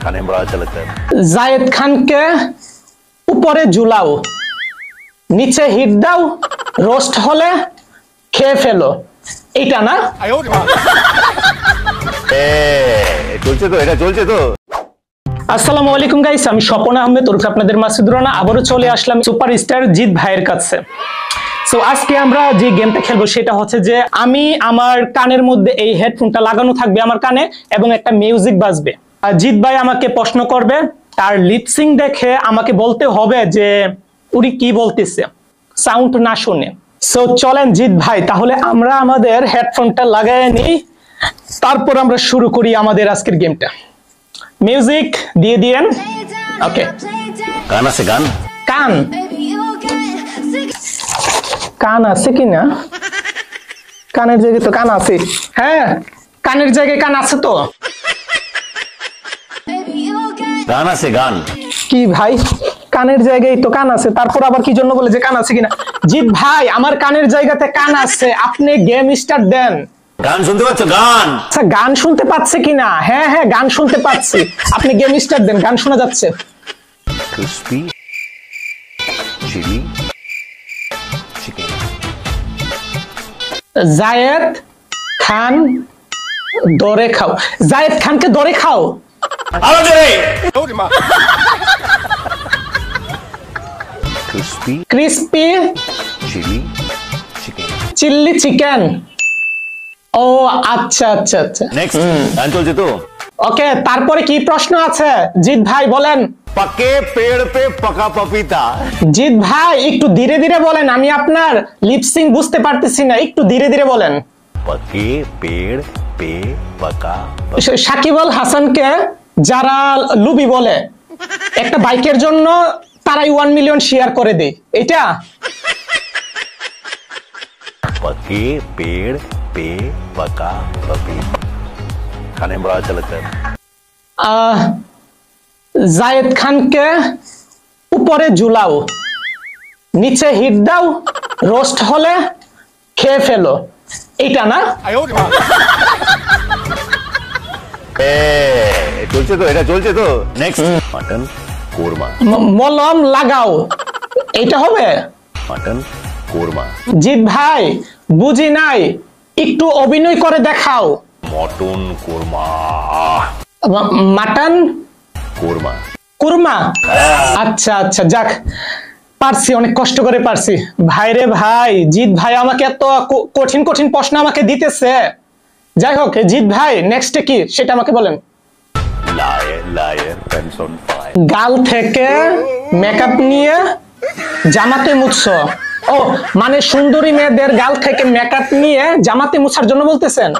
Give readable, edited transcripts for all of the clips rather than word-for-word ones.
खाने में बड़ा अच्छा लगता है। জায়েদ খানকে উপরে ঝুলাও, নিচে হিট দাও, রোস্ট হলে খেয়ে ফেলো, এটা না? চলছে তো, এটা চলছে তো। আসসালামু আলাইকুম গাইস, আমি স্বপন আহমেদ ওরফে আপনাদের মাসুদ রানা আবারও চলে আসলাম সুপারস্টার জিৎ ভাইয়ের কাছে। সো আজকে আমরা যে গেমটা খেলবো সেটা হচ্ছে যে আমি আমার কানের মধ্যে এই হেডফোনটা লাগানো থাকবে আমার কানে এবং একটা মিউজিক বাজবে। জিৎ ভাই আমাকে প্রশ্ন করবে, তার লিপসিং দেখে আমাকে বলতে হবে যে উনি কি বলতেছে সাউন্ড না শুনে। সো চলেন জিৎ ভাই, তাহলে আমরা আমাদের হেডফোনটা লাগাই নিই, তারপর আমরা শুরু করি আমাদের আজকের গেমটা। মিউজিক দিয়ে দিয়েন। ওকে, গান আছে? গান কান কান আছে কিনা? কানের জায়গায় তো কান আছে। হ্যাঁ, কানের জায়গায় কান আছে তো। গান আছে? গান কি ভাই, কানের জায়গায় তো কান আছে, তারপর আবার কি জন্য বলে যে কান আছে কিনা? জিৎ ভাই, আমার কানের জায়গাতে কান আছে, আপনি গেম স্টার্ট দেন। গান শুনতে পাচ্ছ? গান আচ্ছা, গান শুনতে পাচ্ছে কিনা? হ্যাঁ হ্যাঁ, গান শুনতে পাচ্ছি, আপনি গেম স্টার্ট দেন, গান শোনা যাচ্ছে। Crispy chilli chicken. Zayed Khan দরে খাও, জায়েদ খানকে দরে খাও। Crispy crispy chilli chicken. Chilli chicken. ও আচ্ছা আচ্ছা আচ্ছা, নেক্সট, গান চলছে তো। ওকে, তারপরে কি প্রশ্ন আছে জিৎ ভাই বলেন? पके पेड़ पे पका पपीता। জিৎ ভাই একটু ধীরে ধীরে বলেন, আমি আপনার লিপসিং বুঝতে পারতেছি না, একটু ধীরে ধীরে বলেন। पके पेड़ पे पका। সাকিব আল হাসানকে যারা লুবি বলে, একটা বাইকের জন্য তারাই 1 মিলিয়ন শেয়ার করে দেয়, এটা? पके पेड़ पे पका पपीता, खाने में बड़ा अच्छा लगता है। জায়েদ খানকে উপরে ঝুলাও, নিচে হিট দাও, রোস্ট হলে খেয়ে ফেলো, এটা না? চলছে তো, এটা চলছে তো। Next, mutton korma. মলম লাগাও, এটা হবে? মটন কোরমা। জিৎ ভাই বুঝি নাই, একটু অভিনয় করে দেখাও। মটন কোরমা। মাটন কোরমা। কুরমা। আচ্ছা আচ্ছা, যাক পারছি, অনেক কষ্ট করে পারছি। ভাইরে ভাই, জিৎ ভাই আমাকে এত কঠিন কঠিন প্রশ্ন আমাকে দিতেছে। যাই হোক জিৎ ভাই, নেক্সট কি সেটা আমাকে বলেন। Liar liar pants on fire. গাল থেকে মেকআপ নিয়ে জামাতে মুছছো? ও মানে সুন্দরী মেয়েদের গাল থেকে মেকআপ নিয়ে জামাতে মুছার জন্য বলতেছেন?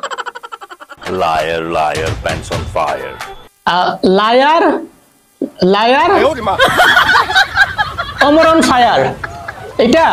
Liar liar pants on fire. Liar liar অমর অন ফায়ার, এটা?